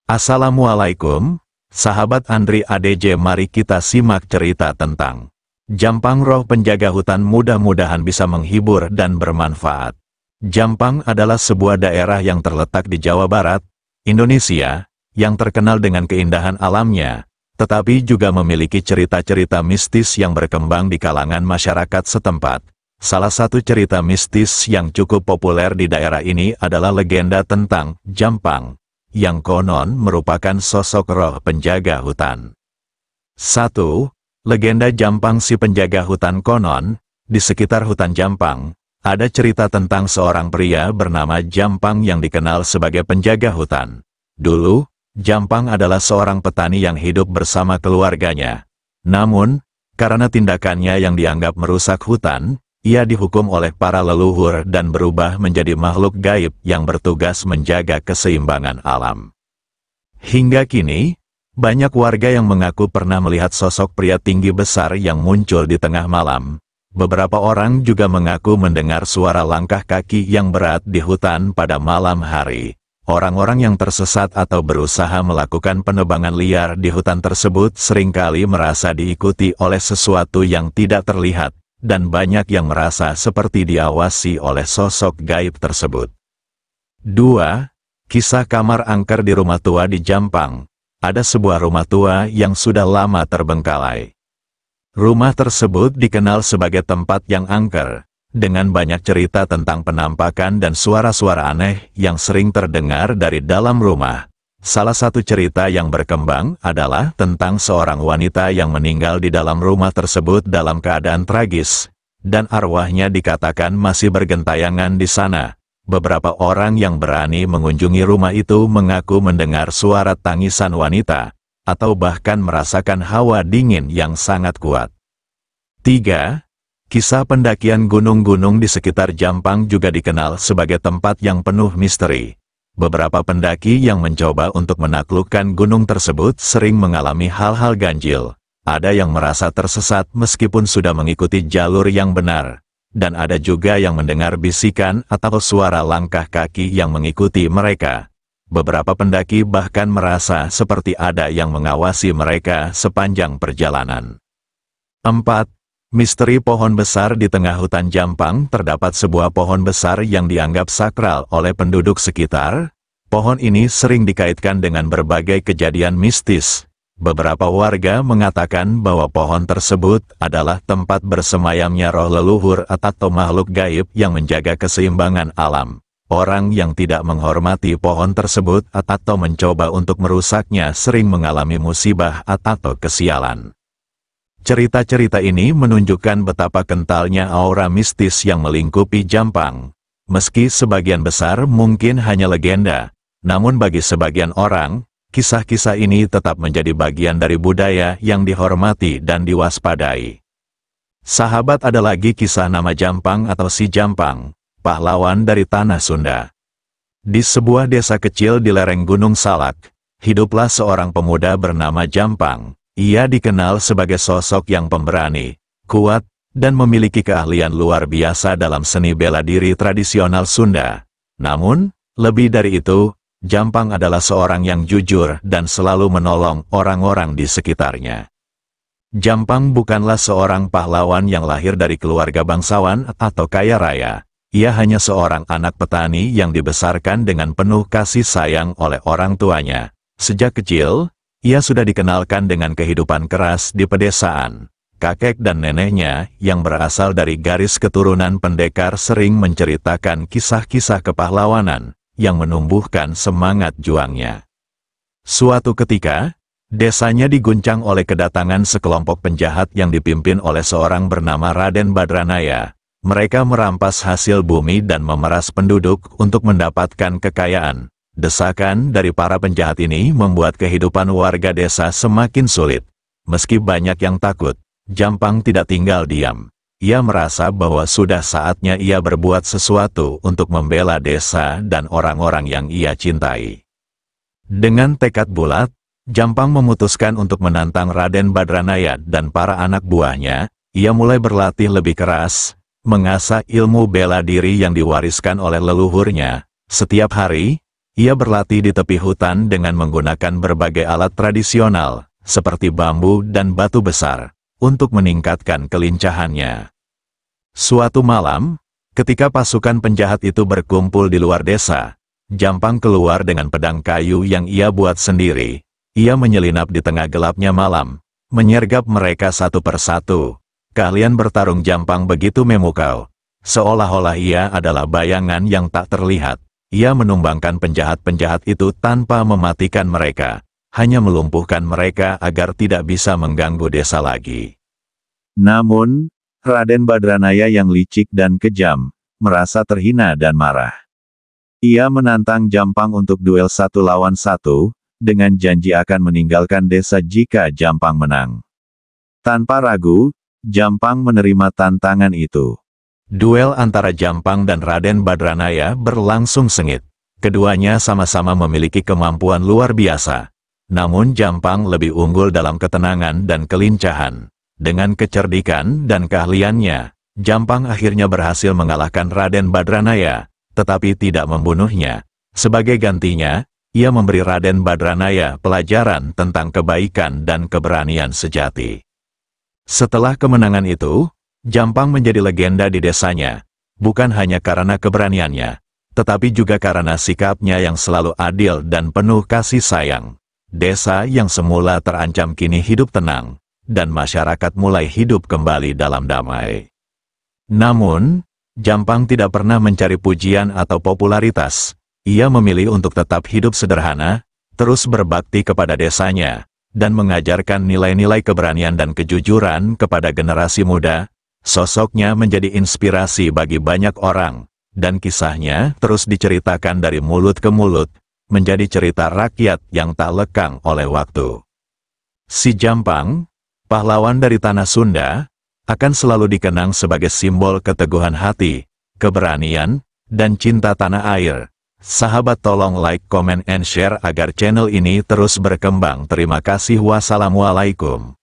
Assalamualaikum, sahabat Andri ADJ. Mari kita simak cerita tentang Jampang Roh Penjaga Hutan. Mudah-mudahan bisa menghibur dan bermanfaat. Jampang adalah sebuah daerah yang terletak di Jawa Barat, Indonesia, yang terkenal dengan keindahan alamnya, tetapi juga memiliki cerita-cerita mistis yang berkembang di kalangan masyarakat setempat. Salah satu cerita mistis yang cukup populer di daerah ini adalah legenda tentang Jampang, yang konon merupakan sosok roh penjaga hutan. 1. Legenda Jampang si penjaga hutan. Konon, di sekitar hutan Jampang, ada cerita tentang seorang pria bernama Jampang yang dikenal sebagai penjaga hutan. Dulu, Jampang adalah seorang petani yang hidup bersama keluarganya. Namun, karena tindakannya yang dianggap merusak hutan, ia dihukum oleh para leluhur dan berubah menjadi makhluk gaib yang bertugas menjaga keseimbangan alam. Hingga kini, banyak warga yang mengaku pernah melihat sosok pria tinggi besar yang muncul di tengah malam. Beberapa orang juga mengaku mendengar suara langkah kaki yang berat di hutan pada malam hari. Orang-orang yang tersesat atau berusaha melakukan penebangan liar di hutan tersebut seringkali merasa diikuti oleh sesuatu yang tidak terlihat, dan banyak yang merasa seperti diawasi oleh sosok gaib tersebut. 2. Kisah kamar angker di rumah tua di Jampang. Ada sebuah rumah tua yang sudah lama terbengkalai. Rumah tersebut dikenal sebagai tempat yang angker, dengan banyak cerita tentang penampakan dan suara-suara aneh yang sering terdengar dari dalam rumah. Salah satu cerita yang berkembang adalah tentang seorang wanita yang meninggal di dalam rumah tersebut dalam keadaan tragis, dan arwahnya dikatakan masih bergentayangan di sana. Beberapa orang yang berani mengunjungi rumah itu mengaku mendengar suara tangisan wanita, atau bahkan merasakan hawa dingin yang sangat kuat. 3. Kisah pendakian gunung-gunung di sekitar Jampang juga dikenal sebagai tempat yang penuh misteri. Beberapa pendaki yang mencoba untuk menaklukkan gunung tersebut sering mengalami hal-hal ganjil. Ada yang merasa tersesat meskipun sudah mengikuti jalur yang benar, dan ada juga yang mendengar bisikan atau suara langkah kaki yang mengikuti mereka. Beberapa pendaki bahkan merasa seperti ada yang mengawasi mereka sepanjang perjalanan. 4. Misteri pohon besar di tengah hutan Jampang. Terdapat sebuah pohon besar yang dianggap sakral oleh penduduk sekitar. Pohon ini sering dikaitkan dengan berbagai kejadian mistis. Beberapa warga mengatakan bahwa pohon tersebut adalah tempat bersemayamnya roh leluhur atau makhluk gaib yang menjaga keseimbangan alam. Orang yang tidak menghormati pohon tersebut atau mencoba untuk merusaknya sering mengalami musibah atau kesialan. Cerita-cerita ini menunjukkan betapa kentalnya aura mistis yang melingkupi Jampang. Meski sebagian besar mungkin hanya legenda, namun bagi sebagian orang, kisah-kisah ini tetap menjadi bagian dari budaya yang dihormati dan diwaspadai. Sahabat, ada lagi kisah nama Jampang atau si Jampang, pahlawan dari tanah Sunda. Di sebuah desa kecil di lereng Gunung Salak, hiduplah seorang pemuda bernama Jampang. Ia dikenal sebagai sosok yang pemberani, kuat, dan memiliki keahlian luar biasa dalam seni bela diri tradisional Sunda. Namun, lebih dari itu, Jampang adalah seorang yang jujur dan selalu menolong orang-orang di sekitarnya. Jampang bukanlah seorang pahlawan yang lahir dari keluarga bangsawan atau kaya raya. Ia hanya seorang anak petani yang dibesarkan dengan penuh kasih sayang oleh orang tuanya. Sejak kecil, ia sudah dikenalkan dengan kehidupan keras di pedesaan. Kakek dan neneknya yang berasal dari garis keturunan pendekar sering menceritakan kisah-kisah kepahlawanan yang menumbuhkan semangat juangnya. Suatu ketika, desanya diguncang oleh kedatangan sekelompok penjahat yang dipimpin oleh seorang bernama Raden Badranaya. Mereka merampas hasil bumi dan memeras penduduk untuk mendapatkan kekayaan. Desakan dari para penjahat ini membuat kehidupan warga desa semakin sulit. Meski banyak yang takut, Jampang tidak tinggal diam. Ia merasa bahwa sudah saatnya ia berbuat sesuatu untuk membela desa dan orang-orang yang ia cintai. Dengan tekad bulat, Jampang memutuskan untuk menantang Raden Badranaya dan para anak buahnya. Ia mulai berlatih lebih keras, mengasah ilmu bela diri yang diwariskan oleh leluhurnya. Setiap hari, Ia berlatih di tepi hutan dengan menggunakan berbagai alat tradisional, seperti bambu dan batu besar, untuk meningkatkan kelincahannya. Suatu malam, ketika pasukan penjahat itu berkumpul di luar desa, Jampang keluar dengan pedang kayu yang ia buat sendiri. Ia menyelinap di tengah gelapnya malam, menyergap mereka satu persatu. Keahlian bertarung Jampang begitu memukau, seolah-olah ia adalah bayangan yang tak terlihat. Ia menumbangkan penjahat-penjahat itu tanpa mematikan mereka, hanya melumpuhkan mereka agar tidak bisa mengganggu desa lagi. Namun, Raden Badranaya yang licik dan kejam, merasa terhina dan marah. Ia menantang Jampang untuk duel 1 lawan 1, dengan janji akan meninggalkan desa jika Jampang menang. Tanpa ragu, Jampang menerima tantangan itu. Duel antara Jampang dan Raden Badranaya berlangsung sengit. Keduanya sama-sama memiliki kemampuan luar biasa. Namun Jampang lebih unggul dalam ketenangan dan kelincahan. Dengan kecerdikan dan keahliannya, Jampang akhirnya berhasil mengalahkan Raden Badranaya, tetapi tidak membunuhnya. Sebagai gantinya, ia memberi Raden Badranaya pelajaran tentang kebaikan dan keberanian sejati. Setelah kemenangan itu, Jampang menjadi legenda di desanya, bukan hanya karena keberaniannya, tetapi juga karena sikapnya yang selalu adil dan penuh kasih sayang. Desa yang semula terancam kini hidup tenang, dan masyarakat mulai hidup kembali dalam damai. Namun, Jampang tidak pernah mencari pujian atau popularitas. Ia memilih untuk tetap hidup sederhana, terus berbakti kepada desanya, dan mengajarkan nilai-nilai keberanian dan kejujuran kepada generasi muda. Sosoknya menjadi inspirasi bagi banyak orang, dan kisahnya terus diceritakan dari mulut ke mulut, menjadi cerita rakyat yang tak lekang oleh waktu. Si Jampang, pahlawan dari tanah Sunda, akan selalu dikenang sebagai simbol keteguhan hati, keberanian, dan cinta tanah air. Sahabat tolong like, comment, and share agar channel ini terus berkembang. Terima kasih. Wassalamualaikum.